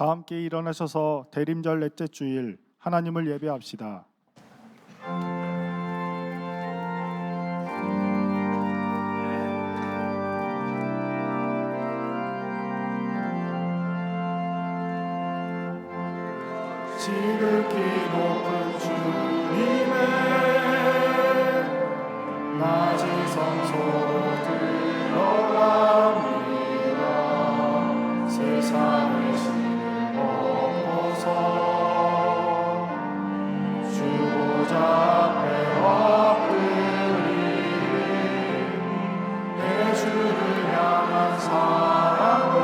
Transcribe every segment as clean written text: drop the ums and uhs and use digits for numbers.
다 함께 일어나셔서 대림절 넷째 주일 하나님을 예배합시다. 지극히 높은 주님의 낮은 성소로 들어갑니다. 세상의 신을 벗고서 주보좌 앞에 엎드리리. 내 주를 향한 사랑과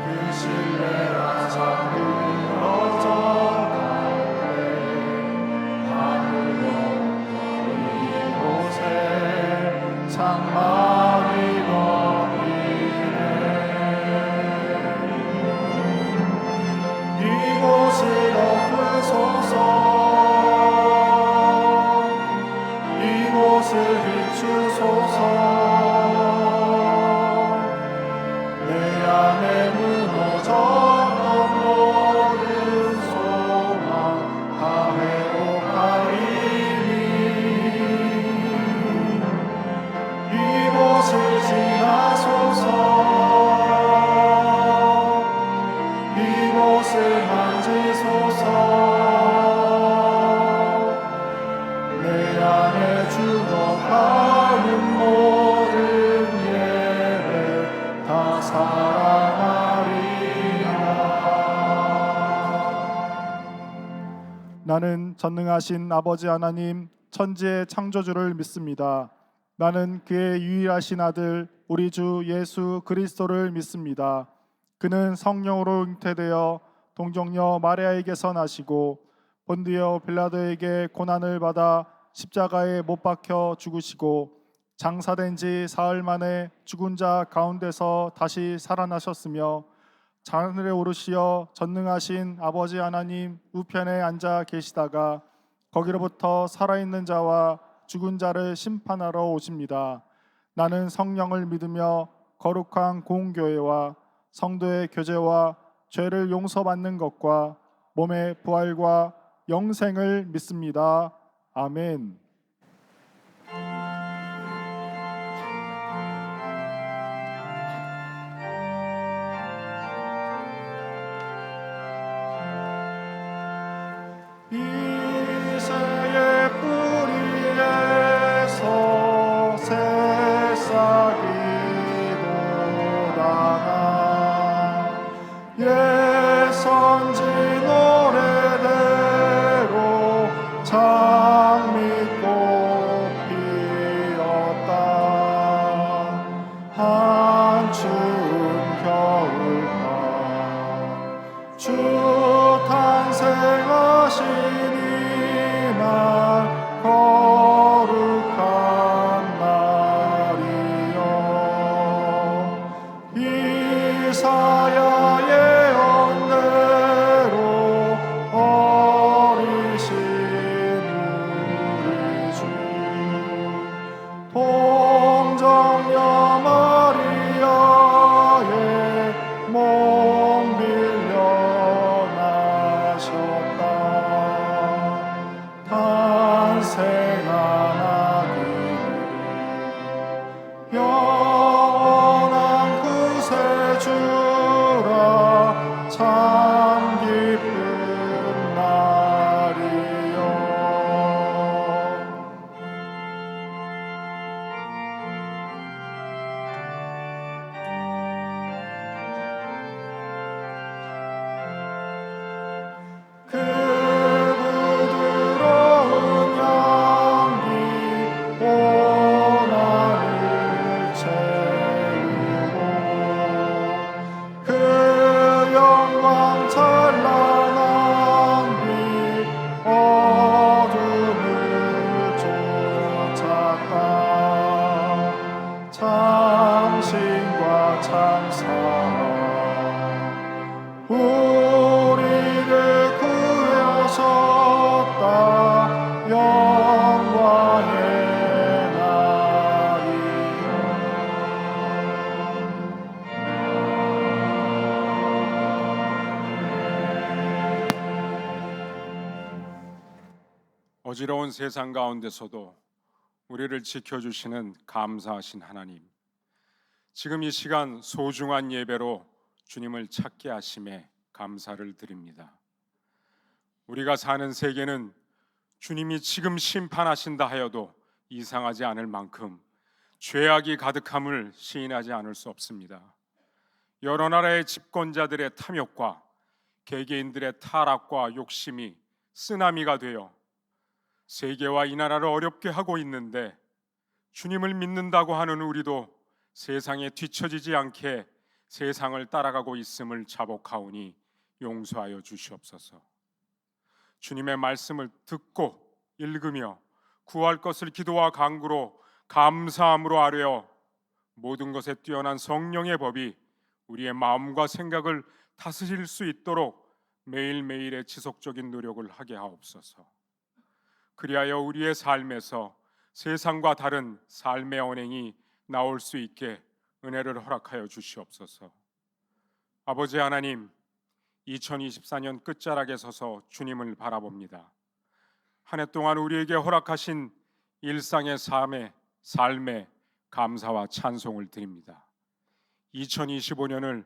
그 신뢰가 잠들어져 갈래. 하늘로 이곳에 장막이 넘기네. 이곳을 덮으소서. 이곳을 비추소서. 내 안에 무너졌던 모든 소망 다 회복하리니. 이곳을 지나소서. 이곳을 만지소서. 내 안에 죽어가는 모든 예배 다 사랑하리라. 나는 전능하신 아버지 하나님 천지의 창조주를 믿습니다. 나는 그의 유일하신 아들 우리 주 예수 그리스도를 믿습니다. 그는 성령으로 잉태되어 동정녀 마리아에게서 나시고 본디오 빌라도에게 고난을 받아 십자가에 못 박혀 죽으시고 장사된 지 사흘 만에 죽은 자 가운데서 다시 살아나셨으며 하늘에 오르시어 전능하신 아버지 하나님 우편에 앉아 계시다가 거기로부터 살아있는 자와 죽은 자를 심판하러 오십니다. 나는 성령을 믿으며 거룩한 공교회와 성도의 교제와 죄를 용서받는 것과 몸의 부활과 영생을 믿습니다. 아멘. 이새의 뿌리에서 새싹이 돋아나 예선지 노래대로 장미꽃 피었다. 한추운 겨울밤 주 탄생하시니 날 거룩한 날이여. 이사야의 언대로 어리신 우리 주 동정녀 마리아의 몸 빌려 나셨다. 탄생한 아기 영원한 구세주라. 참 기쁜 날이여. 그 부드러운 향기 온 하늘 채우고 그 영광 찬란한 빛 어둠을 쫓았다. 참신과 참사랑 우리를 구하셨다. 영광의 날이여. 어지러운 세상 가운데서도 우리를 지켜주시는 감사하신 하나님, 지금 이 시간 소중한 예배로 주님을 찾게 하심에 감사를 드립니다. 우리가 사는 세계는 주님이 지금 심판하신다 하여도 이상하지 않을 만큼 죄악이 가득함을 시인하지 않을 수 없습니다. 여러 나라의 집권자들의 탐욕과 개개인들의 타락과 욕심이 쓰나미가 되어 세계와 이 나라를 어렵게 하고 있는데, 주님을 믿는다고 하는 우리도 세상에 뒤처지지 않게 세상을 따라가고 있음을 자복하오니 용서하여 주시옵소서. 주님의 말씀을 듣고 읽으며 구할 것을 기도와 간구로 감사함으로 아뢰어 모든 것에 뛰어난 성령의 법이 우리의 마음과 생각을 다스릴 수 있도록 매일매일의 지속적인 노력을 하게 하옵소서. 그리하여 우리의 삶에서 세상과 다른 삶의 언행이 나올 수 있게 은혜를 허락하여 주시옵소서. 아버지 하나님, 2024년 끝자락에 서서 주님을 바라봅니다. 한 해 동안 우리에게 허락하신 일상의 삶에 감사와 찬송을 드립니다. 2025년을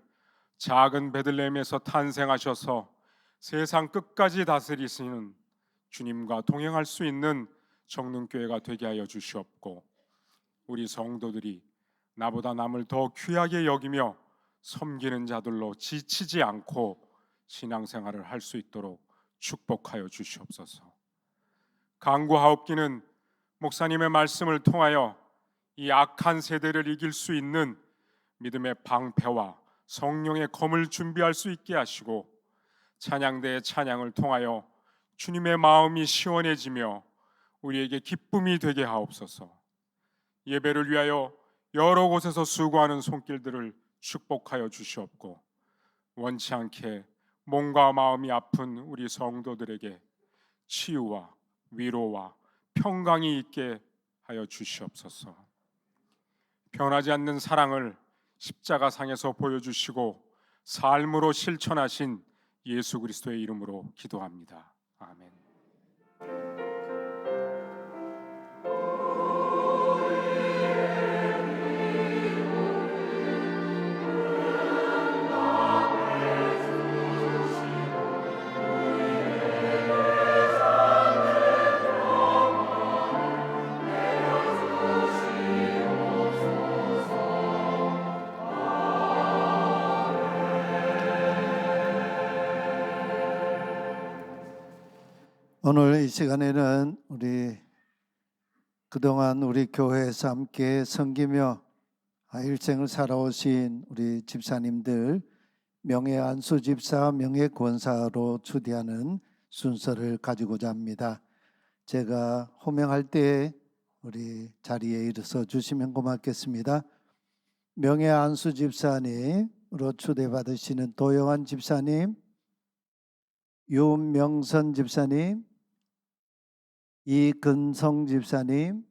작은 베들레헴에서 탄생하셔서 세상 끝까지 다스리시는 주님과 동행할 수 있는 정릉교회가 되게 하여 주시옵고, 우리 성도들이 나보다 남을 더 귀하게 여기며 섬기는 자들로 지치지 않고 신앙생활을 할 수 있도록 축복하여 주시옵소서. 간구하옵기는 목사님의 말씀을 통하여 이 악한 세대를 이길 수 있는 믿음의 방패와 성령의 검을 준비할 수 있게 하시고, 찬양대의 찬양을 통하여 주님의 마음이 시원해지며 우리에게 기쁨이 되게 하옵소서. 예배를 위하여 여러 곳에서 수고하는 손길들을 축복하여 주시옵고, 원치 않게 몸과 마음이 아픈 우리 성도들에게 치유와 위로와 평강이 있게 하여 주시옵소서. 변하지 않는 사랑을 십자가상에서 보여주시고 삶으로 실천하신 예수 그리스도의 이름으로 기도합니다. 아멘. 오늘 이 시간에는 우리 그동안 우리 교회에서 함께 섬기며 일생을 살아오신 우리 집사님들 명예 안수 집사, 명예 권사로 추대하는 순서를 가지고자 합니다. 제가 호명할 때 우리 자리에 일어서 주시면 고맙겠습니다. 명예 안수 집사님으로 추대받으시는 도영환 집사님, 윤명선 집사님, 이근성 집사님,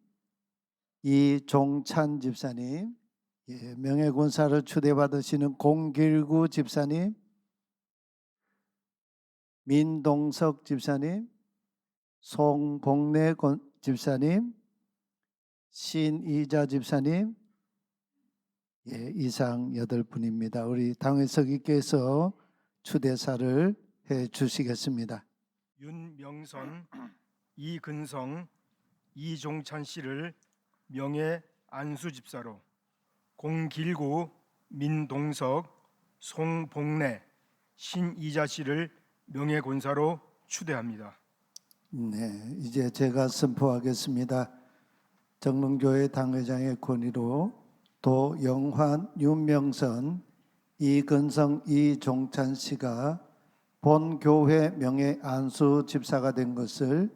이종찬 집사님, 명예권사를 추대받으시는 공길구 집사님, 민동석 집사님, 송복래 집사님, 신이자 집사님, 이상 8분입니다. 우리 당회서기께서 추대사를 해 주시겠습니다. 윤명선, 이근성, 이종찬 씨를 명예 안수 집사로, 공길구, 민동석, 송복래, 신이자 씨를 명예 권사로 추대합니다. 네, 이제 제가 선포하겠습니다. 정릉교회 당회장의 권위로 도영환, 윤명선, 이근성, 이종찬 씨가 본교회 명예 안수 집사가 된 것을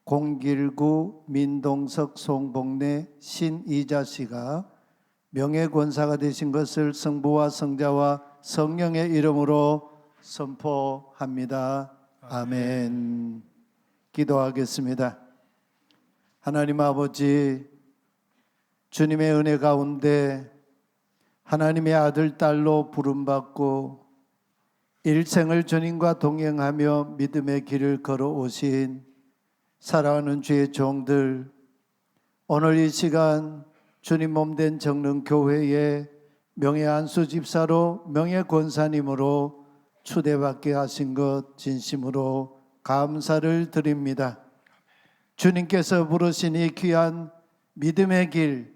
공길구, 민동석, 송복래, 신이자 씨가 명예 권사가 되신 것을 성부와 성자와 성령의 이름으로 선포합니다. 아멘. 기도하겠습니다. 하나님 아버지, 주님의 은혜 가운데 하나님의 아들, 딸로 부름받고 일생을 주님과 동행하며 믿음의 길을 걸어오신 사랑하는 주의 종들, 오늘 이 시간 주님 몸된 정릉교회에 명예안수 집사로 명예권사님으로 추대받게 하신 것 진심으로 감사를 드립니다. 주님께서 부르신 이 귀한 믿음의 길,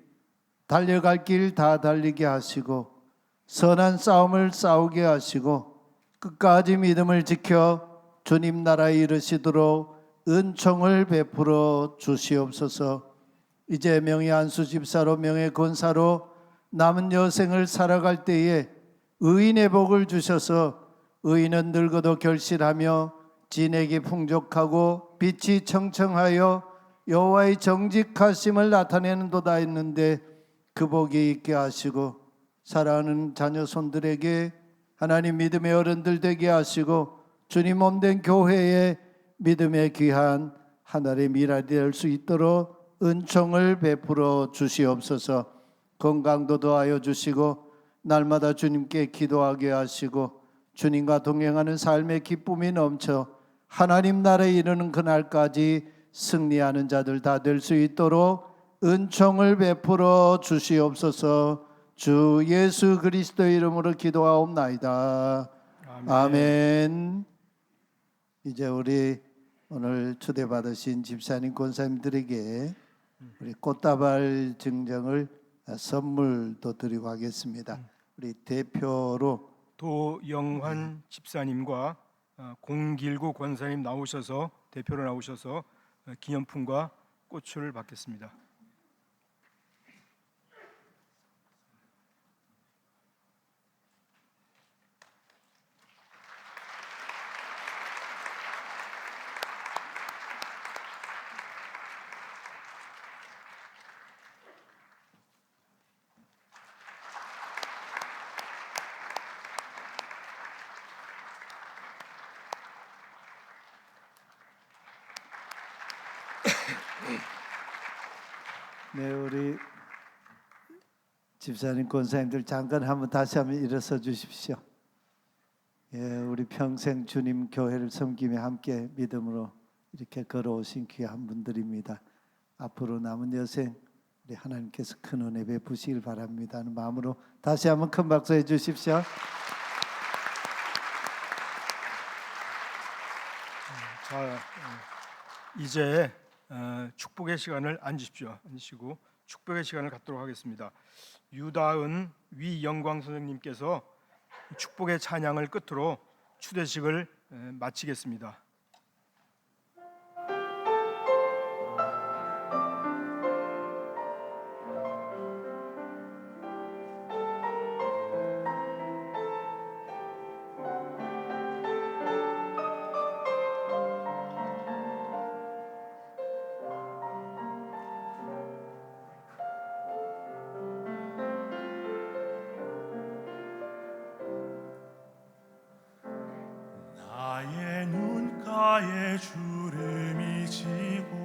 달려갈 길 다 달리게 하시고 선한 싸움을 싸우게 하시고 끝까지 믿음을 지켜 주님 나라에 이르시도록 은총을 베풀어 주시옵소서. 이제 명예안수 집사로 명예권사로 남은 여생을 살아갈 때에 의인의 복을 주셔서 의인은 늙어도 결실하며 진액이 풍족하고 빛이 청청하여 여호와의 정직하심을 나타내는도다 했는데 그 복이 있게 하시고 사랑하는 자녀 손들에게 하나님 믿음의 어른들 되게 하시고 주님 몸된 교회에 믿음의 귀한 하나의 미랄이 될 수 있도록 은총을 베풀어 주시옵소서. 건강도 더하여 주시고 날마다 주님께 기도하게 하시고 주님과 동행하는 삶의 기쁨이 넘쳐 하나님 나라에 이르는 그날까지 승리하는 자들 다 될 수 있도록 은총을 베풀어 주시옵소서. 주 예수 그리스도의 이름으로 기도하옵나이다. 아멘. 이제 우리 오늘 초대받으신 집사님 권사님들에게 우리 꽃다발 증정을 선물도 드리고 하겠습니다. 우리 대표로 도영환 집사님과 공길구 권사님 나오셔서 대표로 나오셔서 기념품과 꽃을 받겠습니다. 네, 우리 집사님 권사님들 잠깐 다시 한번 일어서 주십시오. 예, 우리 평생 주님 교회를 섬기며 함께 믿음으로 이렇게 걸어오신 귀한 분들입니다. 앞으로 남은 여생 우리 하나님께서 큰 은혜 베푸시길 바랍니다 하는 마음으로 다시 한번 큰 박수 해 주십시오. 자, 이제 축복의 시간을 앉으시고 축복의 시간을 갖도록 하겠습니다. 유다은 위영광 선생님께서 축복의 찬양을 끝으로 추대식을 마치겠습니다. 나의 눈가에 주름이 지고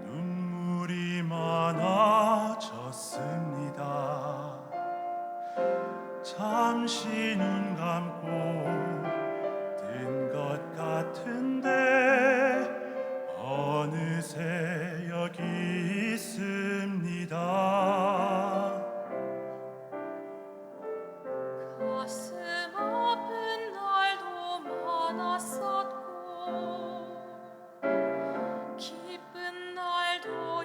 눈물이 많아졌습니다. 잠시 눈 감고 뜬 것 같은데 어느새 여기 있습니다. 가슴 아픈 날도 많았었고 기쁜 날도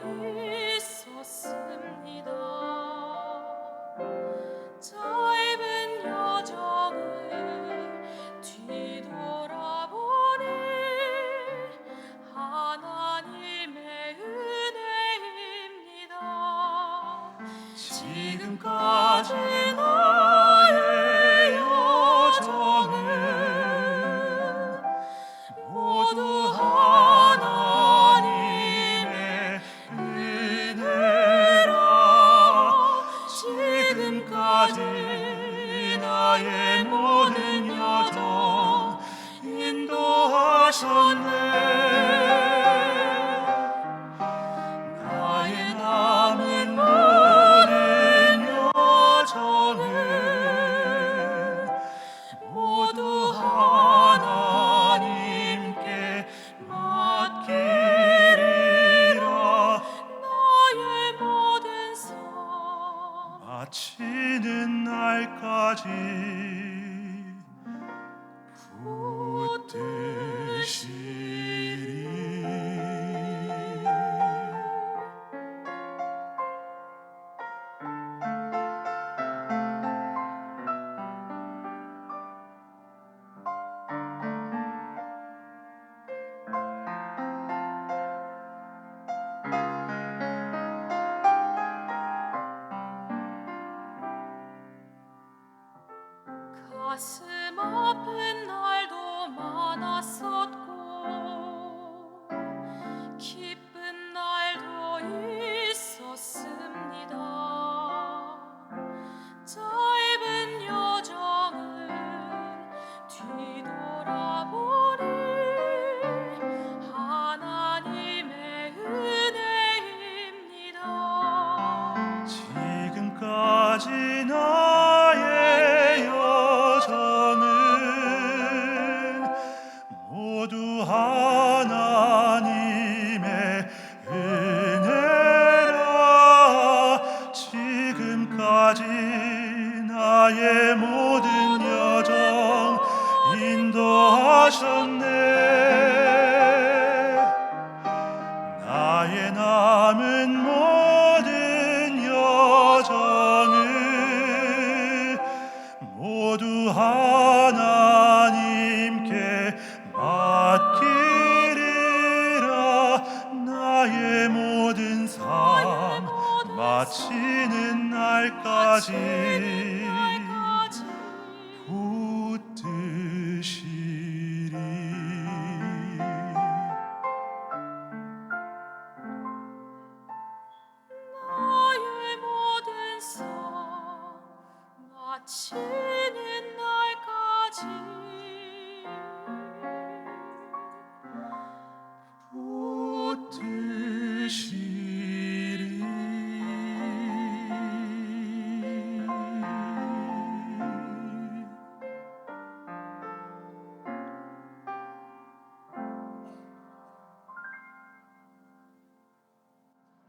있었습니다. 짧은 여정을 뒤돌아보니 하나님의 은혜입니다. 지금까지 나의 날까지 붙드시리. 가슴 아픈 날도 많았었고 기쁜 날도 있었습니다. 짧은 여정은 뒤돌아보니 하나님의 은혜입니다. 지금까지 나의 여정은 모두 하나님의 은혜라. 지금까지 나의 모든 여정 인도하셨네. 나의 남은 모든 여정을 모두 하나님께 맡기리라. 나의 모든 삶 마치는 날까지 붙드시리. 나의 모든 삶 마치는 날까지 붙드시리.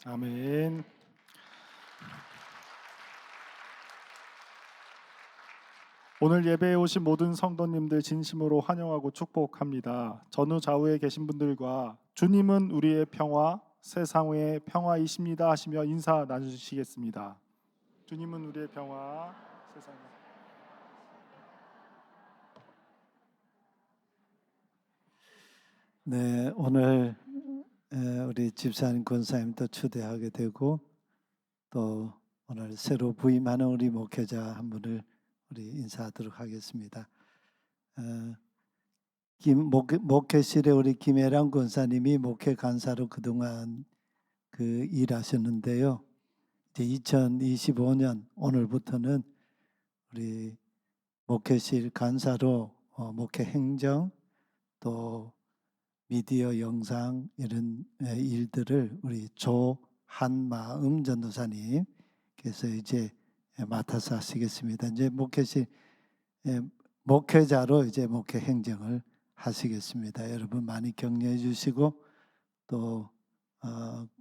아멘. 오늘 예배에 오신 모든 성도님들 진심으로 환영하고 축복합니다. 전후 좌우에 계신 분들과 주님은 우리의 평화, 세상의 평화이십니다 하시며 인사 나누시겠습니다. 주님은 우리의 평화, 세상의 네, 오늘 우리 집사님 권사님도 초대하게 되고 또 오늘 새로 부임하는 우리 목회자 한 분을 우리 인사하도록 하겠습니다. 목회실에 우리 김혜랑 권사님이 목회 간사로 그동안 일하셨는데요. 이제 2025년 오늘부터는 우리 목회실 간사로 목회 행정 또 미디어 영상 이런 일들을 우리 조한마음 전도사님께서 이제 맡아서 하시겠습니다. 이제 목회실 목회자로 이제 목회 행정을 하시겠습니다. 여러분 많이 격려해 주시고 또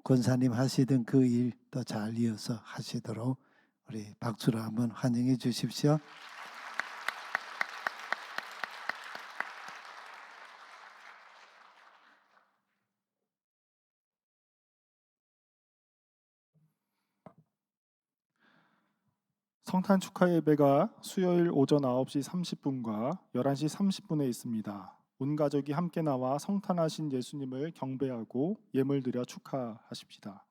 권사님 하시던 그 일 또 잘 이어서 하시도록 우리 박수로 한번 환영해 주십시오. 성탄 축하 예배가 수요일 오전 9시 30분과 11시 30분에 있습니다. 온 가족이 함께 나와 성탄하신 예수님을 경배하고 예물 드려 축하하십시다.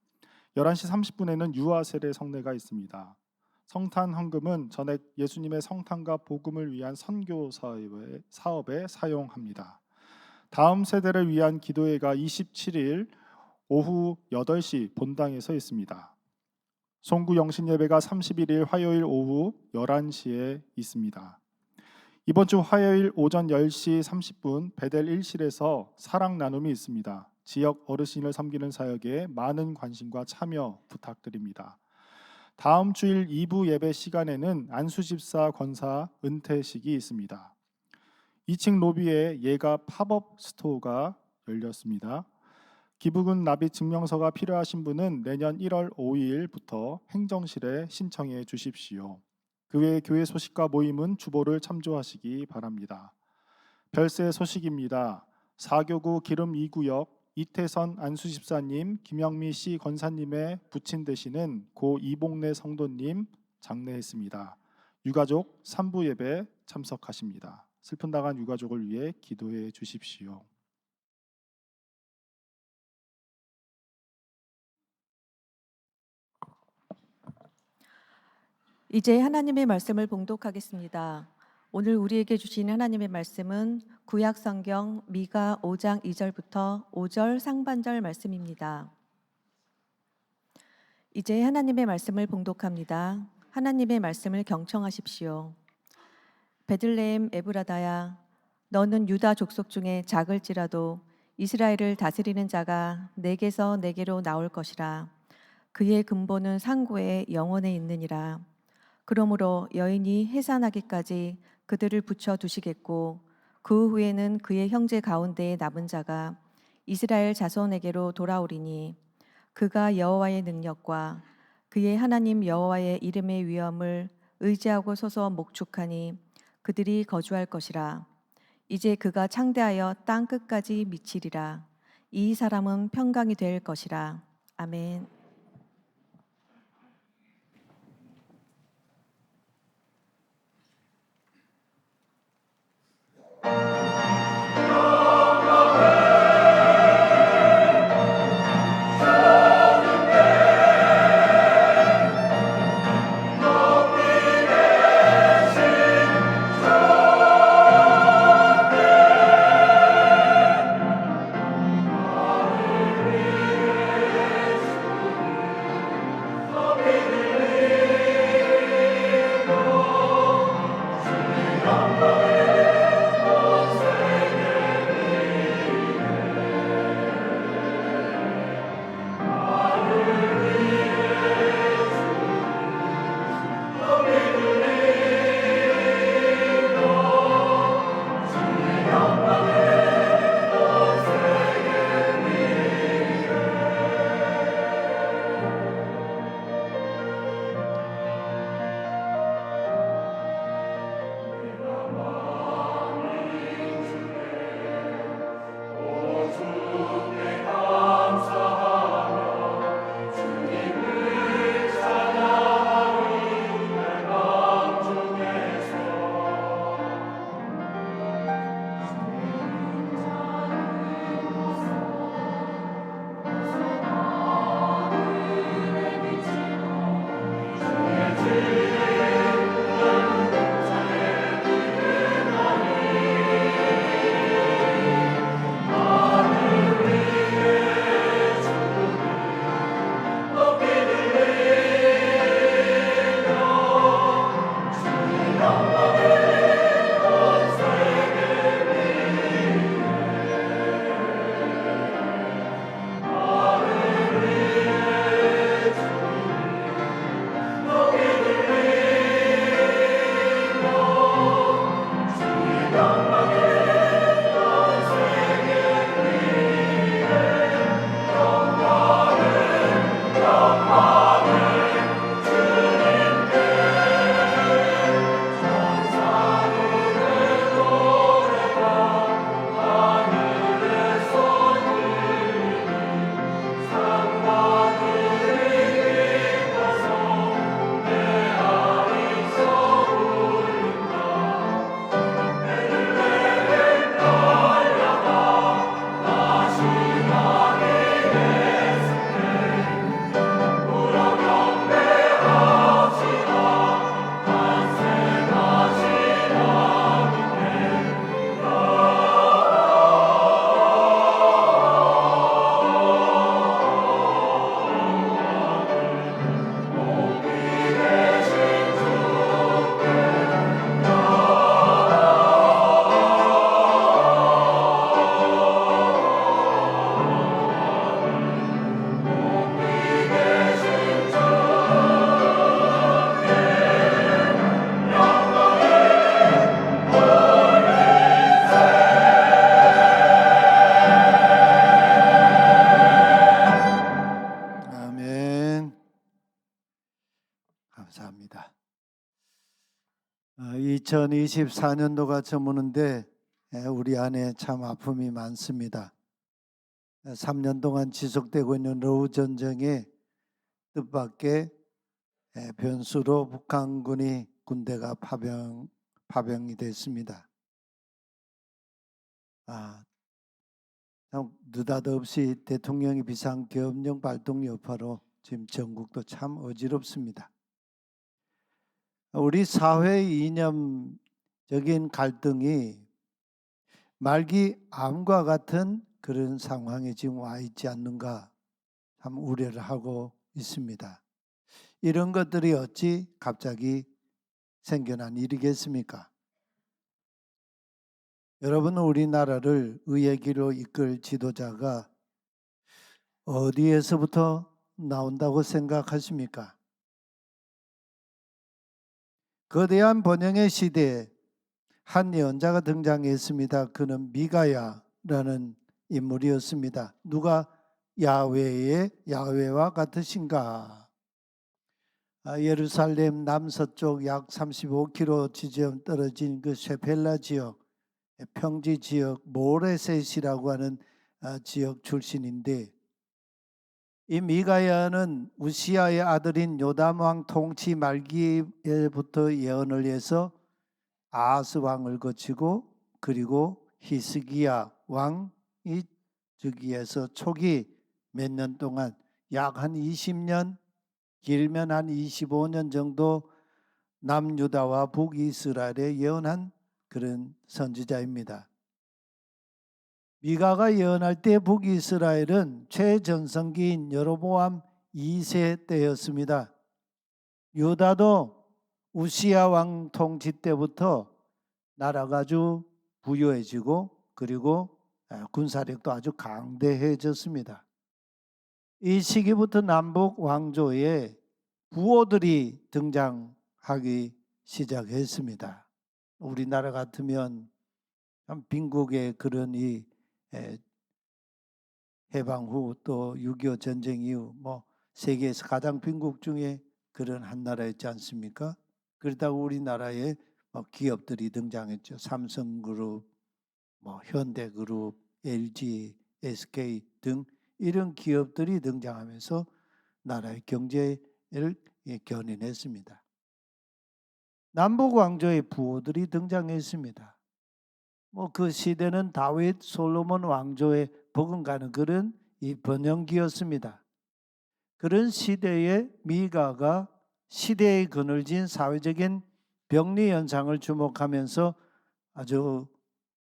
11시 30분에는 유아 세례 성례가 있습니다. 성탄 헌금은 전액 예수님의 성탄과 복음을 위한 선교 사업에 사용합니다. 다음 세대를 위한 기도회가 27일 오후 8시 본당에서 있습니다. 송구 영신 예배가 31일 화요일 오후 11시에 있습니다. 이번 주 화요일 오전 10시 30분 베델 1실에서 사랑 나눔이 있습니다. 지역 어르신을 섬기는 사역에 많은 관심과 참여 부탁드립니다. 다음 주일 2부 예배 시간에는 안수집사 권사 은퇴식이 있습니다. 2층 로비에 예가 팝업 스토어가 열렸습니다. 기부금 납입 증명서가 필요하신 분은 내년 1월 5일부터 행정실에 신청해 주십시오. 그 외 교회 소식과 모임은 주보를 참조하시기 바랍니다. 별세 소식입니다. 4교구 기름 2구역 이태선 안수집사님, 김영미 씨 권사님의 부친 되시는 고 이봉래 성도님 장례했습니다. 유가족 3부 예배 참석하십니다. 슬픈 당한 유가족을 위해 기도해 주십시오. 이제 하나님의 말씀을 봉독하겠습니다. 오늘 우리에게 주신 하나님의 말씀은 구약 성경 미가 5장 2절부터 5절 상반절 말씀입니다. 이제 하나님의 말씀을 봉독합니다. 하나님의 말씀을 경청하십시오. 베들레헴 에브라다야, 너는 유다 족속 중에 작을지라도 이스라엘을 다스리는 자가 내게서 내게로 나올 것이라. 그의 근본은 상고에 영원에 있느니라. 그러므로 여인이 해산하기까지 그들을 붙여 두시겠고 그 후에는 그의 형제 가운데에 남은 자가 이스라엘 자손에게로 돌아오리니 그가 여호와의 능력과 그의 하나님 여호와의 이름의 위엄을 의지하고 서서 목축하니 그들이 거주할 것이라. 이제 그가 창대하여 땅 끝까지 미치리라. 이 사람은 평강이 될 것이라. 아멘. 2024년도가 저무는데 우리 안에 참 아픔이 많습니다. 3년 동안 지속되고 있는 러우 전쟁의 뜻밖의 변수로 북한군이 군대가 파병이 됐습니다. 참 느닷없이 대통령이 비상계엄령 발동 여파로 지금 전국도 참 어지럽습니다. 우리 사회 이념적인 갈등이 말기 암과 같은 그런 상황에 지금 와 있지 않는가 참 우려를 하고 있습니다. 이런 것들이 어찌 갑자기 생겨난 일이겠습니까? 여러분, 우리나라를 의의 길로 이끌 지도자가 어디에서부터 나온다고 생각하십니까? 거대한 번영의 시대에 한 예언자가 등장했습니다. 그는 미가야라는 인물이었습니다. 누가 야훼와 같으신가? 예루살렘 남서쪽 약 35km 지점 떨어진 그 셰펠라 지역, 평지 지역 모레셋이라고 하는 지역 출신인데, 이 미가야는 우시아의 아들인 요담 왕 통치 말기에부터 예언을 해서 아하스 왕을 거치고 그리고 히스기야 왕이 즉위해서 초기 몇 년 동안 약 한 20년, 길면 한 25년 정도 남유다와 북이스라엘에 예언한 그런 선지자입니다. 미가가 예언할 때 북이스라엘은 최전성기인 여로보암 2세 때였습니다. 유다도 우시야 왕 통치 때부터 나라가 아주 부유해지고 그리고 군사력도 아주 강대해졌습니다. 이 시기부터 남북 왕조에 부호들이 등장하기 시작했습니다. 우리나라 같으면 빈국의 그런 이 해방 후 또 6.25 전쟁 이후 세계에서 가장 빈국 중에 그런 한 나라였지 않습니까? 그러다가 우리나라에 기업들이 등장했죠. 삼성그룹, 현대그룹, LG, SK 등 이런 기업들이 등장하면서 나라의 경제를 견인했습니다. 남북 왕조의 부호들이 등장했습니다. 그 시대는 다윗, 솔로몬 왕조의 버금가는 그런 이 번영기였습니다. 그런 시대에 미가가 시대의 그늘진 사회적인 병리 현상을 주목하면서 아주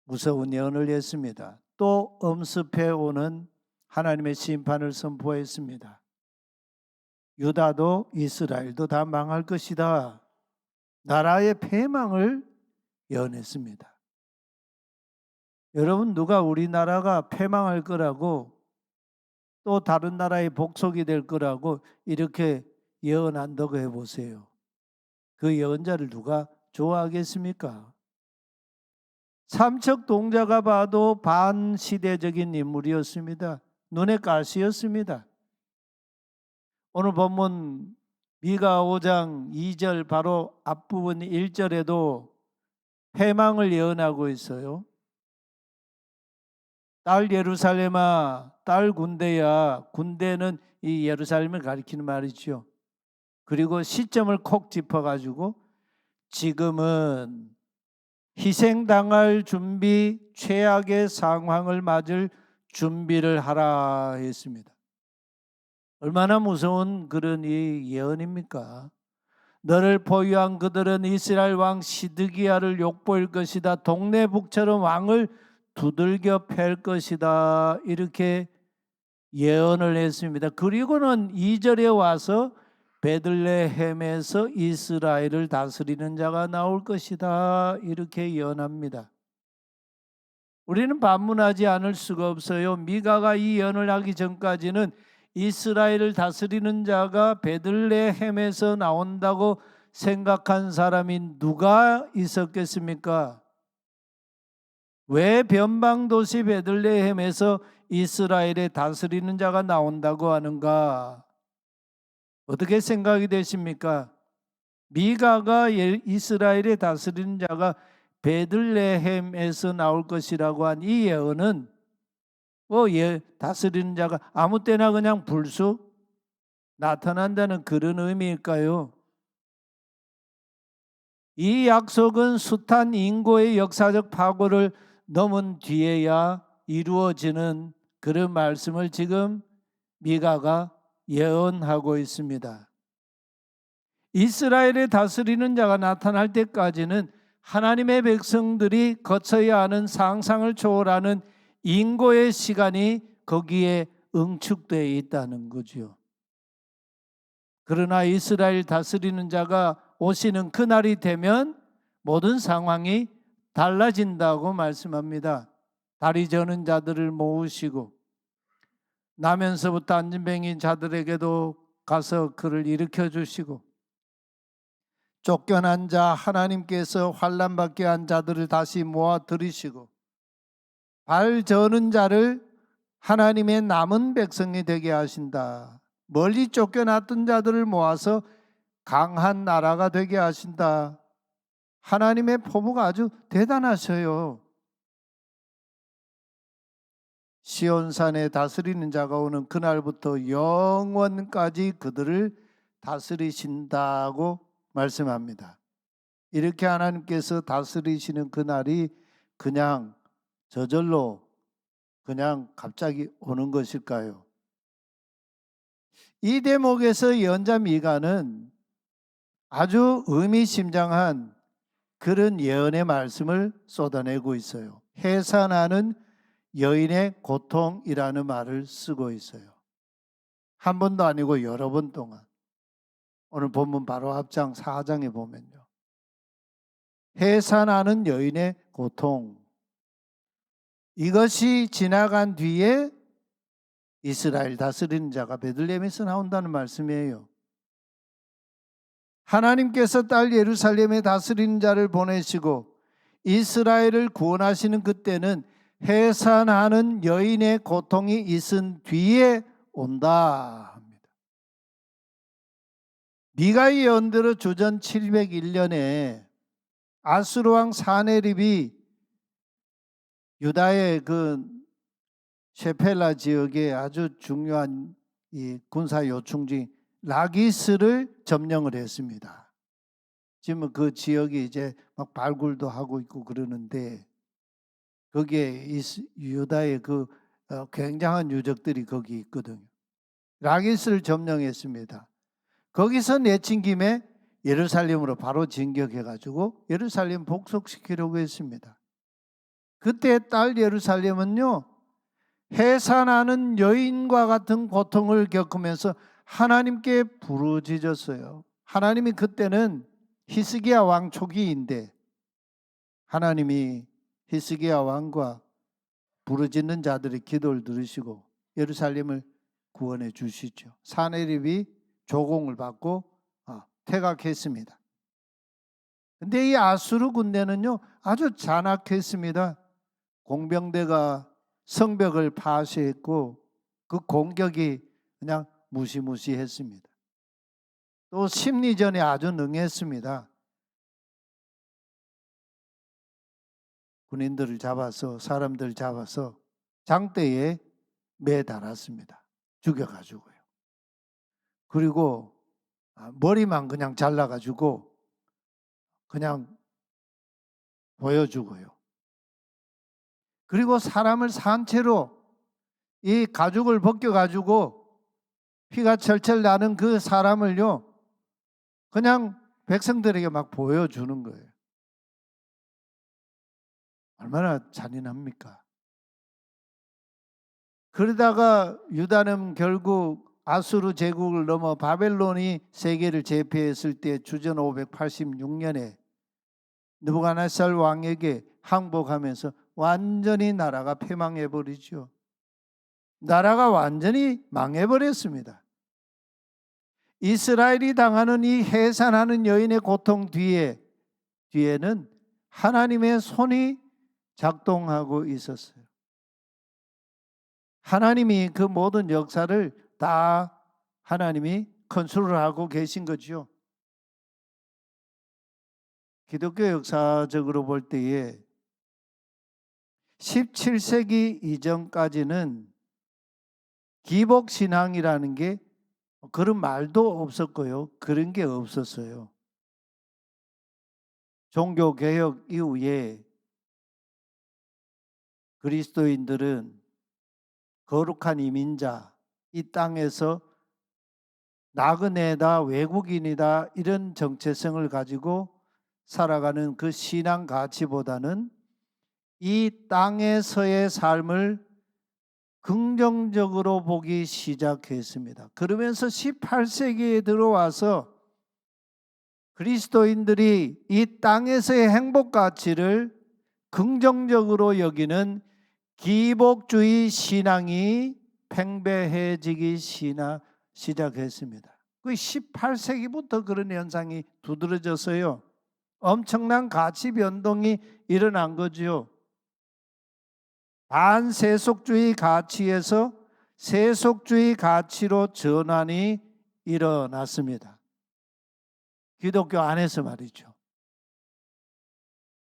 무서운 예언을 했습니다. 또 엄습해 오는 하나님의 심판을 선포했습니다. 유다도 이스라엘도 다 망할 것이다. 나라의 패망을 예언했습니다. 여러분, 누가 우리나라가 패망할 거라고 또 다른 나라의 복속이 될 거라고 이렇게 예언한다고 해보세요. 그 예언자를 누가 좋아하겠습니까? 삼척동자가 봐도 반시대적인 인물이었습니다. 눈의 가시였습니다. 오늘 본문 미가 5장 2절 바로 앞부분 1절에도 패망을 예언하고 있어요. 딸 예루살렘아, 딸 군대야. 군대는 이 예루살렘을 가리키는 말이죠. 그리고 시점을 콕 짚어가지고 지금은 희생당할 준비, 최악의 상황을 맞을 준비를 하라 했습니다. 얼마나 무서운 그런 이 예언입니까? 너를 포위한 그들은 이스라엘 왕 시드기야를 욕보일 것이다. 동네 북처럼 왕을 두들겨 팰 것이다. 이렇게 예언을 했습니다. 그리고는 2절에 와서 베들레헴에서 이스라엘을 다스리는 자가 나올 것이다. 이렇게 예언합니다. 우리는 반문하지 않을 수가 없어요. 미가가 이 예언을 하기 전까지는 이스라엘을 다스리는 자가 베들레헴에서 나온다고 생각한 사람이 누가 있었겠습니까? 왜 변방도시 베들레헴에서 이스라엘의 다스리는 자가 나온다고 하는가? 어떻게 생각이 되십니까? 미가가 이스라엘의 다스리는 자가 베들레헴에서 나올 것이라고 한 이 예언은 다스리는 자가 아무 때나 그냥 불쑥 나타난다는 그런 의미일까요? 이 약속은 숱한 인고의 역사적 파고를 넘은 뒤에야 이루어지는 그런 말씀을 지금 미가가 예언하고 있습니다. 이스라엘의 다스리는 자가 나타날 때까지는 하나님의 백성들이 거쳐야 하는 상상을 초월하는 인고의 시간이 거기에 응축되어 있다는 거죠. 그러나 이스라엘 다스리는 자가 오시는 그날이 되면 모든 상황이 달라진다고 말씀합니다. 다리 저는 자들을 모으시고 나면서부터 안진뱅이 자들에게도 가서 그를 일으켜 주시고 쫓겨난 자 하나님께서 환난받게 한 자들을 다시 모아 들이시고 발 저는 자를 하나님의 남은 백성이 되게 하신다. 멀리 쫓겨났던 자들을 모아서 강한 나라가 되게 하신다. 하나님의 포부가 아주 대단하셔요. 시온산에 다스리는 자가 오는 그날부터 영원까지 그들을 다스리신다고 말씀합니다. 이렇게 하나님께서 다스리시는 그날이 그냥 저절로 그냥 갑자기 오는 것일까요? 이 대목에서 예언자 미가는 아주 의미심장한 그런 예언의 말씀을 쏟아내고 있어요. 해산하는 여인의 고통이라는 말을 쓰고 있어요. 한 번도 아니고 여러 번 동안. 오늘 본문 바로 앞장 4장에 보면요. 해산하는 여인의 고통. 이것이 지나간 뒤에 이스라엘 다스리는 자가 베들레헴에서 나온다는 말씀이에요. 하나님께서 딸 예루살렘에 다스리는 자를 보내시고 이스라엘을 구원하시는 그때는 해산하는 여인의 고통이 있은 뒤에 온다 합니다. 미가의 예언대로 주전 701년에 아수르 왕 사네립이 유다의 그 셰펠라 지역에 아주 중요한 이 군사 요충지 라기스를 점령을 했습니다. 지금 그 지역이 이제 막 발굴도 하고 있고 그러는데 거기에 유다의 그 굉장한 유적들이 거기 있거든요. 라기스를 점령했습니다. 거기서 내친 김에 예루살렘으로 바로 진격해가지고 예루살렘 복속시키려고 했습니다. 그때 딸 예루살렘은요, 해산하는 여인과 같은 고통을 겪으면서 하나님께 부르짖었어요. 하나님이 그때는 히스기야 왕 초기인데 하나님이 히스기야 왕과 부르짖는 자들의 기도를 들으시고 예루살렘을 구원해 주시죠. 사네립이 조공을 받고 퇴각했습니다. 근데 이 아수르 군대는요 아주 잔악했습니다. 공병대가 성벽을 파쇄했고 그 공격이 그냥 무시무시했습니다. 또 심리전에 아주 능했습니다. 군인들을 잡아서 사람들 잡아서 장대에 매달았습니다. 죽여가지고요. 그리고 머리만 그냥 잘라가지고 그냥 보여주고요. 그리고 사람을 산채로 이 가죽을 벗겨가지고 피가 철철 나는 그 사람을요 그냥 백성들에게 막 보여주는 거예요. 얼마나 잔인합니까? 그러다가 유다는 결국 아수르 제국을 넘어 바벨론이 세계를 제패했을 때 주전 586년에 느부갓네살 왕에게 항복하면서 완전히 나라가 패망해버리죠. 나라가 완전히 망해버렸습니다. 이스라엘이 당하는 이 해산하는 여인의 고통 뒤에는 하나님의 손이 작동하고 있었어요. 하나님이 그 모든 역사를 다 하나님이 컨트롤하고 계신 거죠. 기독교 역사적으로 볼 때에 17세기 이전까지는 기복신앙이라는 게 그런 말도 없었고요. 그런 게 없었어요. 종교개혁 이후에 그리스도인들은 거룩한 이민자, 이 땅에서 나그네다 외국인이다 이런 정체성을 가지고 살아가는 그 신앙 가치보다는 이 땅에서의 삶을 긍정적으로 보기 시작했습니다. 그러면서 18세기에 들어와서 그리스도인들이 이 땅에서의 행복 가치를 긍정적으로 여기는 기복주의 신앙이 팽배해지기 시작했습니다. 그 18세기부터 그런 현상이 두드러졌어요. 엄청난 가치 변동이 일어난 거죠. 반세속주의 가치에서 세속주의 가치로 전환이 일어났습니다. 기독교 안에서 말이죠.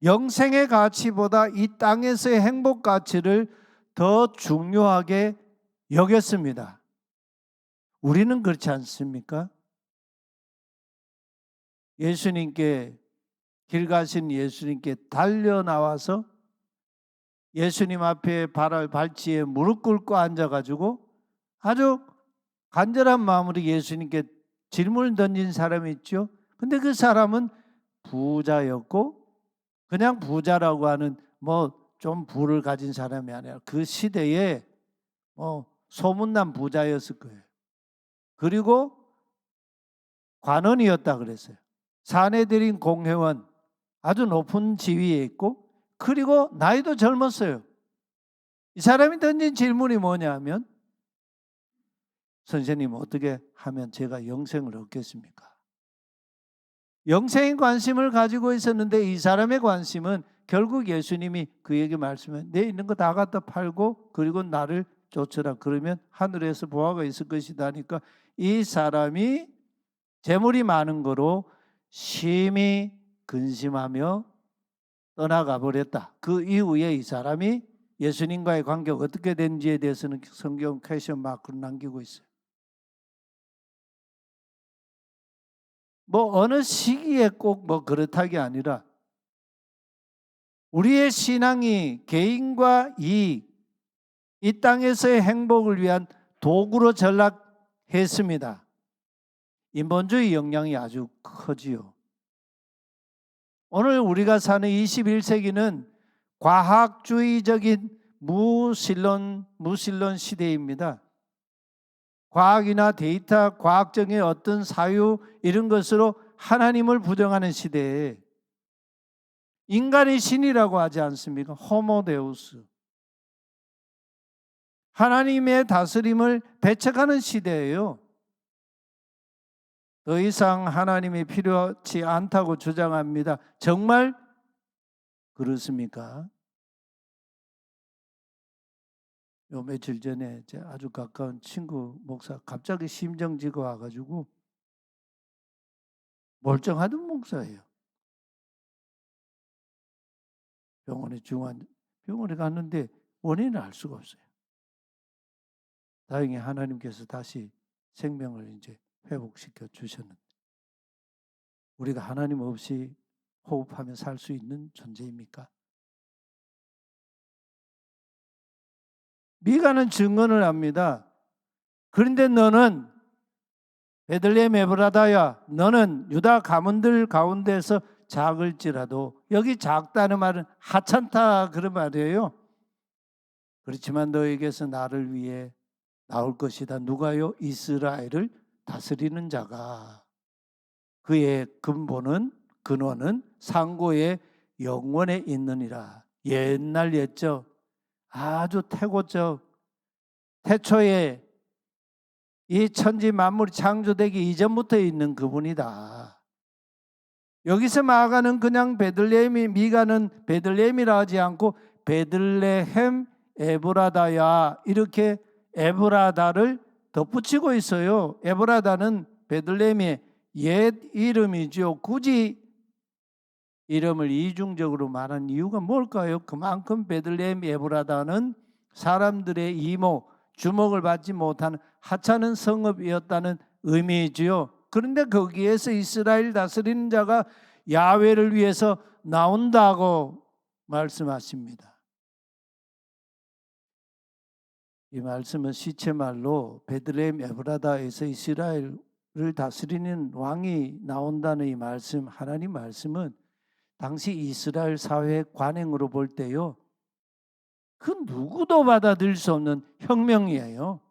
영생의 가치보다 이 땅에서의 행복 가치를 더 중요하게 여겼습니다. 우리는 그렇지 않습니까? 예수님께 길 가신 예수님께 달려 나와서 예수님 앞에 발치에 무릎 꿇고 앉아가지고 아주 간절한 마음으로 예수님께 질문을 던진 사람이 있죠. 근데 그 사람은 부자였고 그냥 부자라고 하는 좀 부를 가진 사람이 아니라 그 시대에 소문난 부자였을 거예요. 그리고 관원이었다 그랬어요. 사내들인 공회원 아주 높은 지위에 있고 그리고 나이도 젊었어요. 이 사람이 던진 질문이 뭐냐면 선생님 어떻게 하면 제가 영생을 얻겠습니까? 영생의 관심을 가지고 있었는데 이 사람의 관심은 결국 예수님이 그에게 말씀해 내 있는 거 다 갖다 팔고 그리고 나를 쫓으라 그러면 하늘에서 보화가 있을 것이다 하니까 이 사람이 재물이 많은 거로 심히 근심하며 떠나가 버렸다. 그 이후에 이 사람이 예수님과의 관계가 어떻게 된지에 대해서는 성경 퀘스천 마크를 남기고 있어요. 어느 시기에 꼭 그렇다기 아니라 우리의 신앙이 개인과 이익, 이 땅에서의 행복을 위한 도구로 전락했습니다. 인본주의 영향이 아주 크지요. 오늘 우리가 사는 21세기는 과학주의적인 무신론 시대입니다. 과학이나 데이터, 과학적인 어떤 사유 이런 것으로 하나님을 부정하는 시대에 인간이 신이라고 하지 않습니까? 호모데우스. 하나님의 다스림을 배척하는 시대예요. 더 이상 하나님이 필요치 않다고 주장합니다. 정말 그렇습니까? 요 며칠 전에 제 아주 가까운 친구 목사 갑자기 심정지가 와가지고 멀쩡하던 목사예요. 병원에 갔는데 원인을 알 수가 없어요. 다행히 하나님께서 다시 생명을 이제 회복시켜 주셨는데 우리가 하나님 없이 호흡하며 살 수 있는 존재입니까? 미가는 증언을 합니다. 그런데 너는 베들레헴 에브라다야 너는 유다 가문들 가운데서 작을지라도 여기 작다는 말은 하찮다 그런 말이에요. 그렇지만 너에게서 나를 위해 나올 것이다. 누가요? 이스라엘을 다스리는 자가. 그의 근원은 상고의 영원에 있느니라. 옛날 옛적 아주 태초에 이 천지 만물이 창조되기 이전부터 있는 그분이다. 여기서 마가는 그냥 미가는 베들레헴이라 하지 않고 베들레헴 에브라다야 이렇게 에브라다를 덧붙이고 있어요. 에브라다는 베들레헴의 옛 이름이죠. 굳이 이름을 이중적으로 말한 이유가 뭘까요? 그만큼 베들레헴 에브라다는 사람들의 이목, 주목을 받지 못하는 하찮은 성읍이었다는 의미이지요. 그런데 거기에서 이스라엘 다스리는 자가 야훼를 위해서 나온다고 말씀하십니다. 이 말씀은 시체말로 베들레헴 에브라다에서 이스라엘을 다스리는 왕이 나온다는 이 말씀, 하나님 말씀은 당시 이스라엘 사회의 관행으로 볼 때요, 그 누구도 받아들일 수 없는 혁명이에요.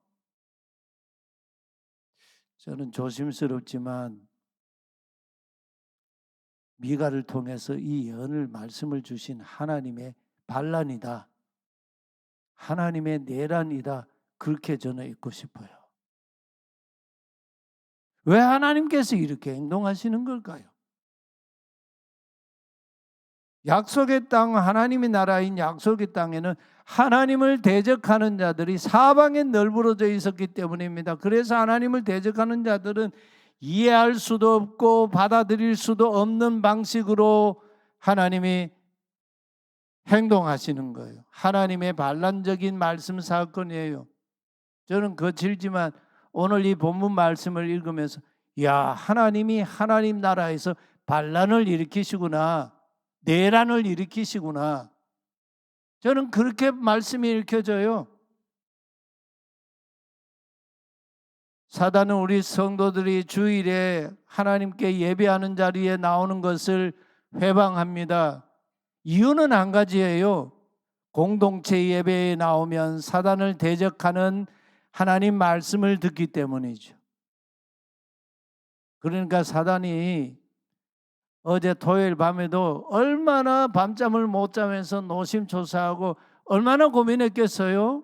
저는 조심스럽지만 미가를 통해서 이 예언을 말씀을 주신 하나님의 반란이다, 하나님의 내란이다, 그렇게 저는 읽고 싶어요. 왜 하나님께서 이렇게 행동하시는 걸까요? 약속의 땅, 하나님의 나라인 약속의 땅에는 하나님을 대적하는 자들이 사방에 널브러져 있었기 때문입니다. 그래서 하나님을 대적하는 자들은 이해할 수도 없고 받아들일 수도 없는 방식으로 하나님이 행동하시는 거예요. 하나님의 반란적인 말씀 사건이에요. 저는 거칠지만 오늘 이 본문 말씀을 읽으면서 야, 하나님이 하나님 나라에서 반란을 일으키시구나, 내란을 일으키시구나, 저는 그렇게 말씀이 읽혀져요. 사단은 우리 성도들이 주일에 하나님께 예배하는 자리에 나오는 것을 회방합니다. 이유는 한 가지예요. 공동체 예배에 나오면 사단을 대적하는 하나님 말씀을 듣기 때문이죠. 그러니까 사단이 어제 토요일 밤에도 얼마나 밤잠을 못 자면서 노심초사하고 얼마나 고민했겠어요?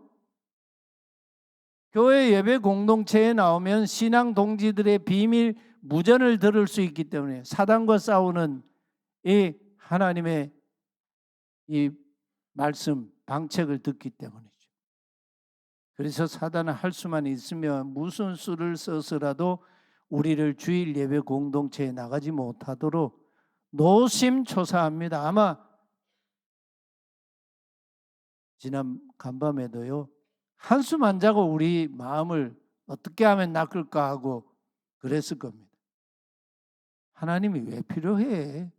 교회 예배 공동체에 나오면 신앙 동지들의 비밀 무전을 들을 수 있기 때문에 사단과 싸우는 이 하나님의 이 말씀 방책을 듣기 때문이죠. 그래서 사단은 할 수만 있으면 무슨 수를 써서라도 우리를 주일 예배 공동체에 나가지 못하도록 노심초사합니다. 아마 지난 간밤에도요, 한숨 안 자고 우리 마음을 어떻게 하면 낚을까 하고 그랬을 겁니다. 하나님이 왜 필요해?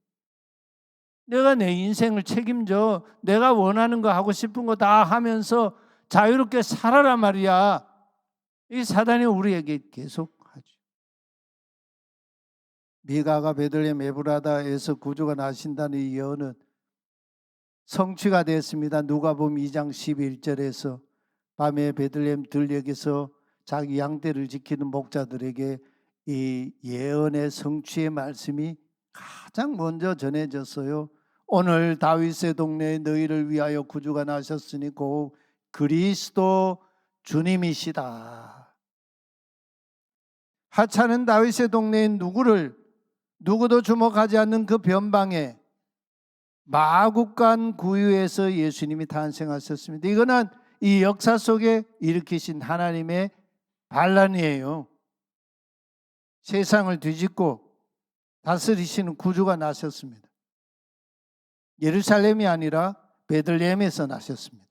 내가 내 인생을 책임져, 내가 원하는 거 하고 싶은 거 다 하면서 자유롭게 살아라 말이야. 이 사단이 우리에게 계속 하죠. 미가가 베들레헴 에브라다에서 구주가 나신다는 이 예언은 성취가 됐습니다. 누가복음 2장 11절에서 밤에 베들레헴 들녘에서 자기 양떼를 지키는 목자들에게 이 예언의 성취의 말씀이 가장 먼저 전해졌어요. 오늘 다윗의 동네에 너희를 위하여 구주가 나셨으니 곧 그리스도 주님이시다. 하찮은 다윗의 동네에 누구도 주목하지 않는 그 변방에 마구간 구유에서 예수님이 탄생하셨습니다. 이거는 이 역사 속에 일으키신 하나님의 반란이에요. 세상을 뒤집고 다스리시는 구주가 나셨습니다. 예루살렘이 아니라 베들레헴에서 나셨습니다.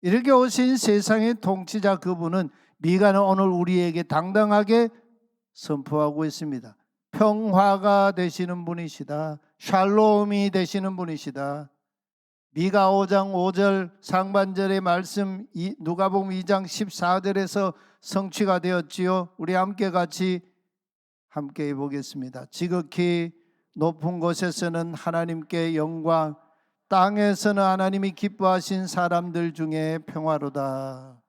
이렇게 오신 세상의 통치자 그분은 미가는 오늘 우리에게 당당하게 선포하고 있습니다. 평화가 되시는 분이시다. 샬롬이 되시는 분이시다. 미가 5장 5절 상반절의 말씀 누가복음 2장 14절에서 성취가 되었지요. 우리 함께 같이 해보겠습니다. 지극히 높은 곳에서는 하나님께 영광, 땅에서는 하나님이 기뻐하신 사람들 중에 평화로다.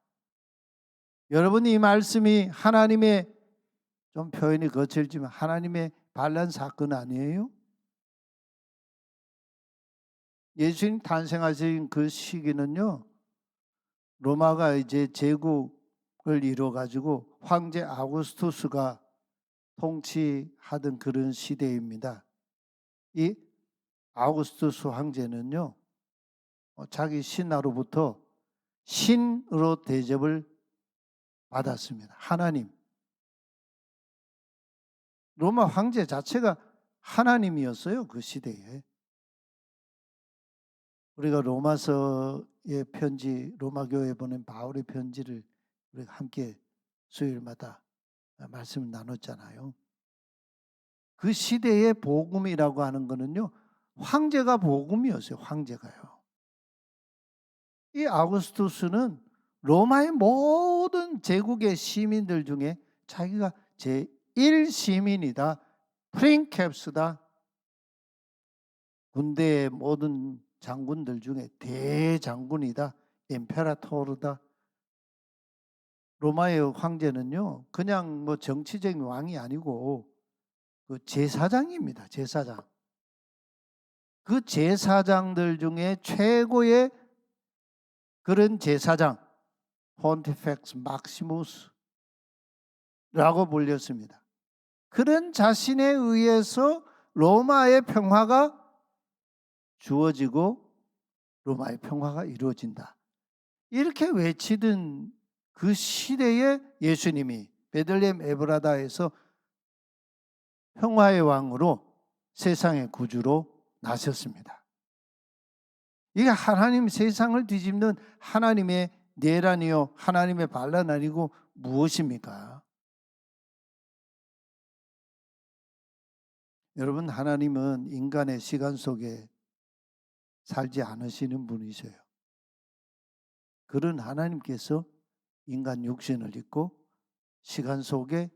여러분, 이 말씀이 하나님의, 좀 표현이 거칠지만 하나님의 반란 사건 아니에요? 예수님 탄생하신 그 시기는요, 로마가 이제 제국을 이뤄 가지고 황제 아우구스투스가 통치하던 그런 시대입니다. 이 아우구스투스 황제는요, 자기 신하로부터 신으로 대접을 받았습니다. 하나님. 로마 황제 자체가 하나님이었어요. 그 시대에. 우리가 로마서의 편지, 로마 교회에 보낸 바울의 편지를 우리가 함께 수요일마다 말씀을 나눴잖아요. 그 시대의 복음이라고 하는 거는요, 황제가 복음이었어요. 황제가요. 이 아우구스투스는 로마의 모든 제국의 시민들 중에 자기가 제1시민이다. 프린캡스다. 군대의 모든 장군들 중에 대장군이다. 임페라토르다. 로마의 황제는요, 그냥 뭐 정치적인 왕이 아니고 그 제사장입니다. 제사장. 그 제사장들 중에 최고의 그런 제사장, 폰티펙스 막시무스라고 불렸습니다. 그런 자신에 의해서 로마의 평화가 주어지고 로마의 평화가 이루어진다. 이렇게 외치던 그 시대에 예수님이 베들레헴 에브라다에서 평화의 왕으로 세상의 구주로 나셨습니다. 이게 하나님 세상을 뒤집는 하나님의 내란이요, 하나님의 반란 아니고 무엇입니까? 여러분, 하나님은 인간의 시간 속에 살지 않으시는 분이세요. 그런 하나님께서 인간 육신을 입고 시간 속에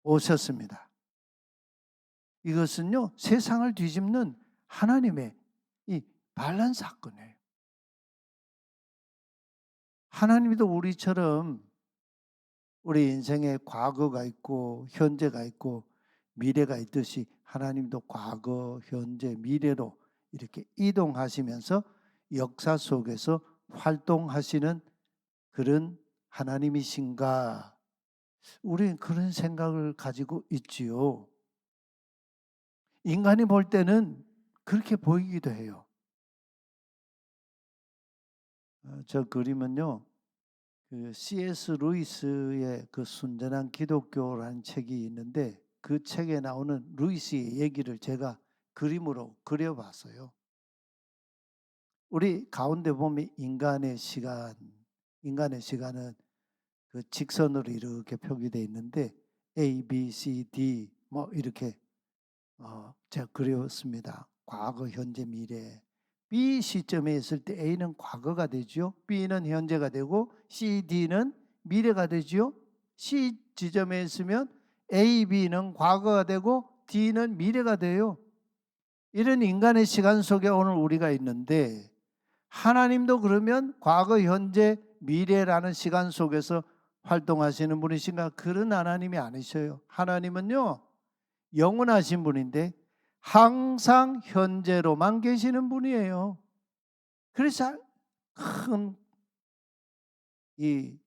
오셨습니다. 이것은요, 세상을 뒤집는 하나님의 이 반란 사건이에요. 하나님도 우리처럼 우리 인생에 과거가 있고 현재가 있고 미래가 있듯이 하나님도 과거, 현재, 미래로 이렇게 이동하시면서 역사 속에서 활동하시는 그런 하나님이신가? 우리는 그런 생각을 가지고 있지요. 인간이 볼 때는 그렇게 보이기도 해요. 저 그림은요, 그 C.S. 루이스의 그 순전한 기독교라는 책이 있는데 그 책에 나오는 루이스의 얘기를 제가 그림으로 그려봤어요. 우리 가운데 보면 인간의 시간은 그 직선으로 이렇게 표기되어 있는데 A, B, C, D 뭐 이렇게 제가 그렸습니다. 과거, 현재, 미래. B 시점에 있을 때 A는 과거가 되죠. B는 현재가 되고 C, D는 미래가 되죠. C 지점에 있으면 A, B는 과거가 되고 D는 미래가 돼요. 이런 인간의 시간 속에 오늘 우리가 있는데 하나님도 그러면 과거, 현재, 미래라는 시간 속에서 활동하시는 분이신가? 그런 하나님이 아니셔요. 하나님은요, 영원하신 분인데 항상 현재로만 계시는 분이에요. 그래서 큰 이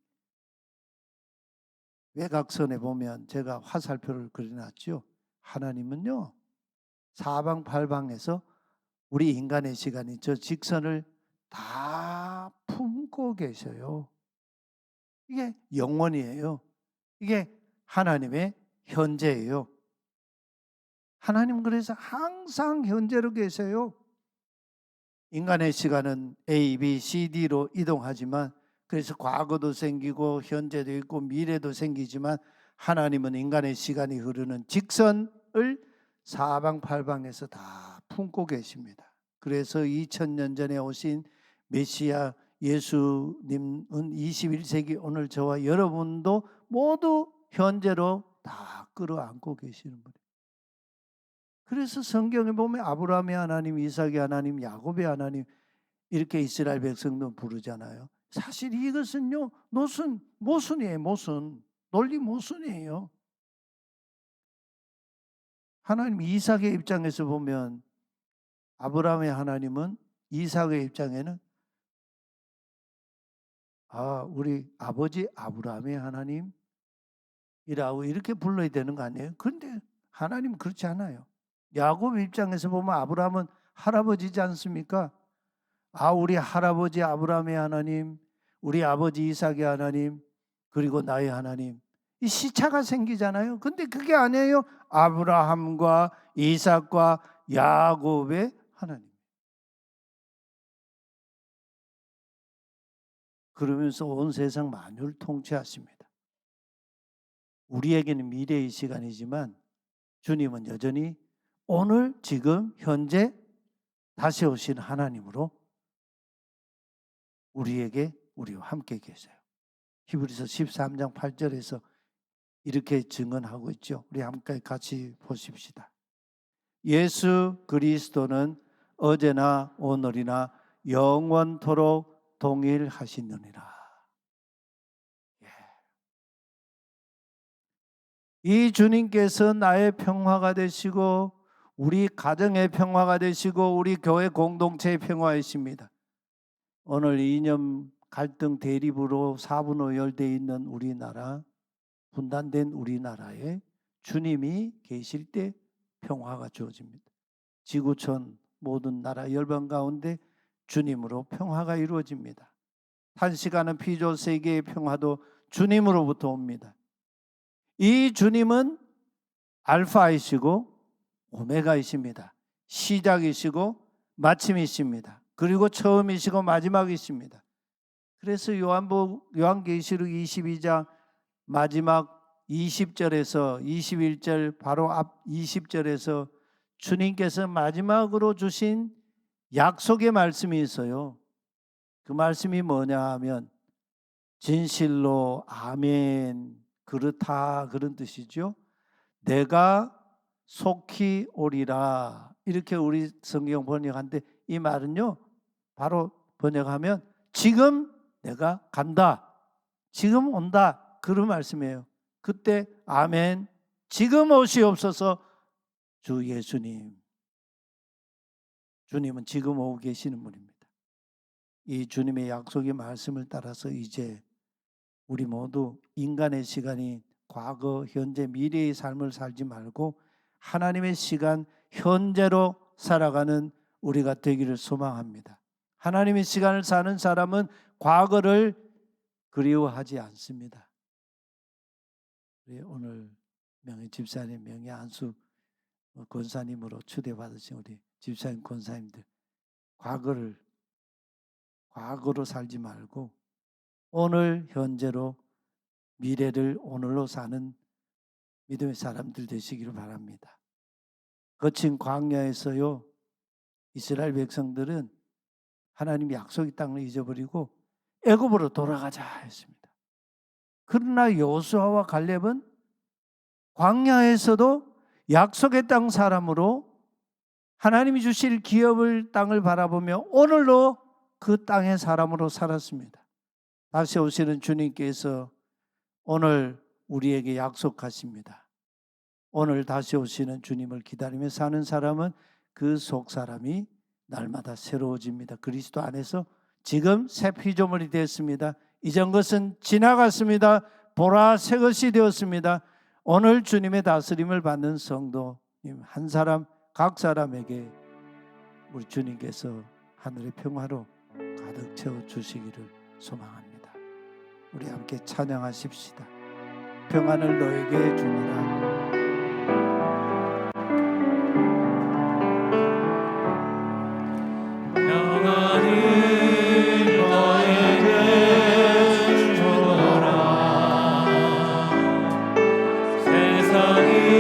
외곽선에 보면 제가 화살표를 그려놨죠. 하나님은요, 사방팔방에서 우리 인간의 시간이 저 직선을 다 품고 계셔요. 이게 영원이에요. 이게 하나님의 현재예요. 하나님 그래서 항상 현재로 계세요. 인간의 시간은 A, B, C, D로 이동하지만 그래서 과거도 생기고 현재도 있고 미래도 생기지만 하나님은 인간의 시간이 흐르는 직선을 사방팔방에서 다 품고 계십니다. 그래서 2000년 전에 오신 메시아 예수님은 21세기 오늘 저와 여러분도 모두 현재로 다 끌어안고 계시는 분이에요. 그래서 성경에 보면 아브라함의 하나님, 이삭의 하나님, 야곱의 하나님 이렇게 이스라엘 백성도 부르잖아요. 사실 이것은요, 모순이에요. 모순. 논리 모순이에요. 하나님 이삭의 입장에서 보면 아브라함의 하나님은 이삭의 입장에는 우리 아버지 아브라함의 하나님이라고 이렇게 불러야 되는 거 아니에요? 그런데 하나님은 그렇지 않아요. 야곱 입장에서 보면 아브라함은 할아버지지 않습니까? 우리 할아버지 아브라함의 하나님, 우리 아버지 이삭의 하나님, 그리고 나의 하나님, 이 시차가 생기잖아요. 근데 그게 아니에요. 아브라함과 이삭과 야곱의 하나님. 그러면서 온 세상 만유를 통치하십니다. 우리에게는 미래의 시간이지만 주님은 여전히 오늘 지금 현재 다시 오신 하나님으로 우리와 함께 계세요. 히브리서 13장 8절에서 이렇게 증언하고 있죠. 우리 함께 같이 보십시다. 예수 그리스도는 어제나 오늘이나 영원토록 동일하시느니라. 이 주님께서 나의 평화가 되시고 우리 가정의 평화가 되시고 우리 교회 공동체의 평화이십니다. 오늘 이념 갈등 대립으로 사분오열되어 있는 우리나라, 분단된 우리나라에 주님이 계실 때 평화가 주어집니다. 지구촌 모든 나라 열방 가운데 주님으로 평화가 이루어집니다. 탄식하는 피조 세계의 평화도 주님으로부터 옵니다. 이 주님은 알파이시고 오메가이십니다. 시작이시고 마침이십니다. 그리고 처음이시고 마지막이십니다. 그래서 요한계시록 22장 마지막 20절에서 21절 바로 앞 20절에서 주님께서 마지막으로 주신 약속의 말씀이 있어요. 그 말씀이 뭐냐 하면 진실로 아멘 그렇다 그런 뜻이죠. 내가 속히 오리라 이렇게 우리 성경 번역하는데 이 말은요 바로 번역하면 지금 내가 간다 지금 온다 그런 말씀이에요. 그때 아멘 지금 오시옵소서 주 예수님. 주님은 지금 오고 계시는 분입니다. 이 주님의 약속의 말씀을 따라서 이제 우리 모두 인간의 시간이 과거, 현재, 미래의 삶을 살지 말고 하나님의 시간, 현재로 살아가는 우리가 되기를 소망합니다. 하나님의 시간을 사는 사람은 과거를 그리워하지 않습니다. 오늘 명예 집사님, 명예 안수 권사님으로 초대받으신 우리 집사님, 권사님들 과거로 살지 말고 오늘 현재로 미래를 오늘로 사는 믿음의 사람들 되시기를 바랍니다. 거친 광야에서요 이스라엘 백성들은 하나님의 약속의 땅을 잊어버리고 애굽으로 돌아가자 했습니다. 그러나 여호수아와 갈렙은 광야에서도 약속의 땅 사람으로 하나님이 주실 기업을 땅을 바라보며 오늘도 그 땅의 사람으로 살았습니다. 다시 오시는 주님께서 오늘 우리에게 약속하십니다. 오늘 다시 오시는 주님을 기다리며 사는 사람은 그 속 사람이 날마다 새로워집니다. 그리스도 안에서 지금 새 피조물이 되었습니다. 이전 것은 지나갔습니다. 보라 새 것이 되었습니다. 오늘 주님의 다스림을 받는 성도님 한 사람 각 사람에게 우리 주님께서 하늘의 평화로 가득 채워 주시기를 소망합니다. 우리 함께 찬양하십시다. 평안을 너에게 주노라. 세상이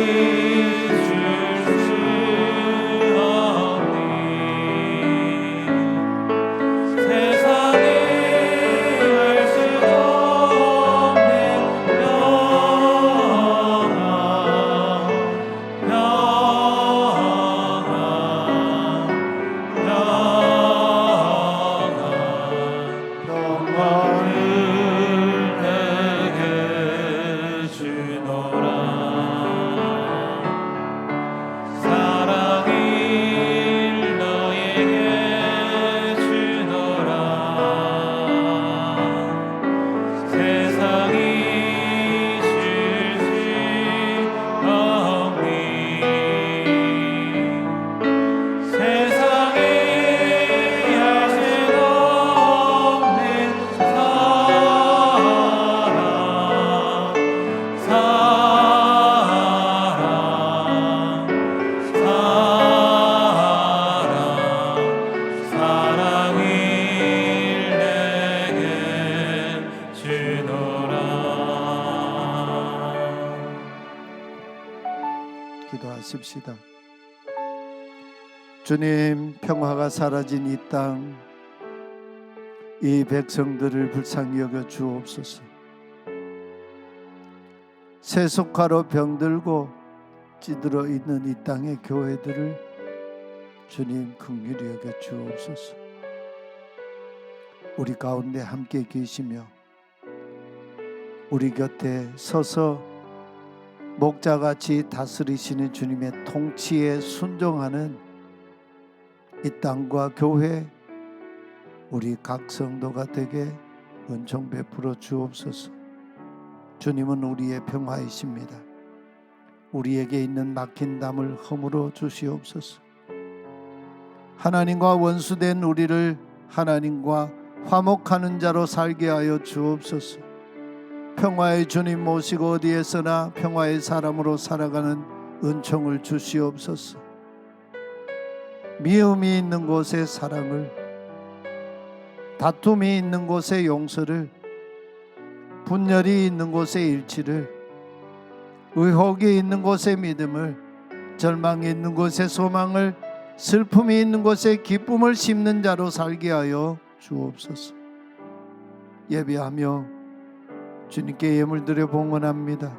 기도하십시다. 주님, 평화가 사라진 이 땅, 이 백성들을 불쌍히 여겨 주옵소서. 세속화로 병들고 찌들어 있는 이 땅의 교회들을 주님 긍휼히 여겨 주옵소서. 우리 가운데 함께 계시며 우리 곁에 서서 목자같이 다스리시는 주님의 통치에 순종하는 이 땅과 교회, 우리 각 성도가 되게 은총 베풀어 주옵소서. 주님은 우리의 평화이십니다. 우리에게 있는 막힌 담을 허물어 주시옵소서. 하나님과 원수된 우리를 하나님과 화목하는 자로 살게 하여 주옵소서. 평화의 주님 모시고 어디에서나 평화의 사람으로 살아가는 은총을 주시옵소서. 미움이 있는 곳에 사랑을, 다툼이 있는 곳에 용서를, 분열이 있는 곳에 일치를, 의혹이 있는 곳에 믿음을, 절망이 있는 곳에 소망을, 슬픔이 있는 곳에 기쁨을 심는 자로 살게 하여 주옵소서. 예배하며 주님께 예물 드려 봉헌합니다.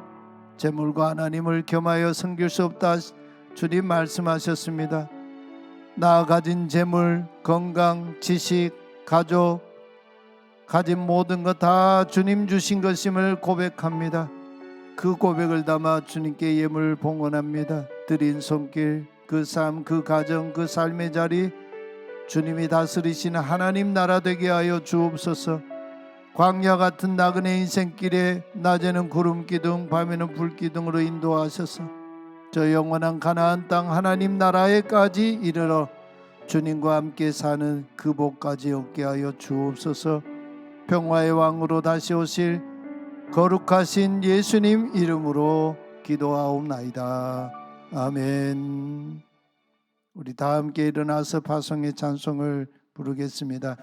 재물과 하나님을 겸하여 섬길 수 없다 주님 말씀하셨습니다. 나 가진 재물, 건강, 지식, 가족, 가진 모든 것 다 주님 주신 것임을 고백합니다. 그 고백을 담아 주님께 예물 봉헌합니다. 드린 손길, 그 삶, 그 가정, 그 삶의 자리 주님이 다스리시는 하나님 나라 되게 하여 주옵소서. 광야 같은 나그네 인생길에 낮에는 구름 기둥, 밤에는 불 기둥으로 인도하셔서 저 영원한 가나안 땅 하나님 나라에까지 이르러 주님과 함께 사는 그 복까지 얻게 하여 주옵소서. 평화의 왕으로 다시 오실 거룩하신 예수님 이름으로 기도하옵나이다. 아멘. 우리 다 함께 일어나서 파송의 찬송을 부르겠습니다.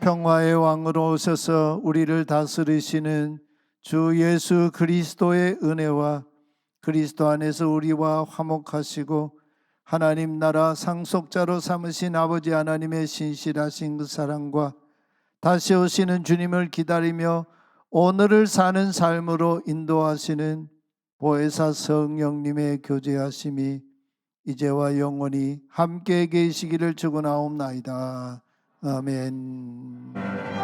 평화의 왕으로 오셔서 우리를 다스리시는 주 예수 그리스도의 은혜와 그리스도 안에서 우리와 화목하시고 하나님 나라 상속자로 삼으신 아버지 하나님의 신실하신 그 사랑과 다시 오시는 주님을 기다리며 오늘을 사는 삶으로 인도하시는 보혜사 성령님의 교제하심이 이제와 영원히 함께 계시기를 축원하옵나이다. 아멘.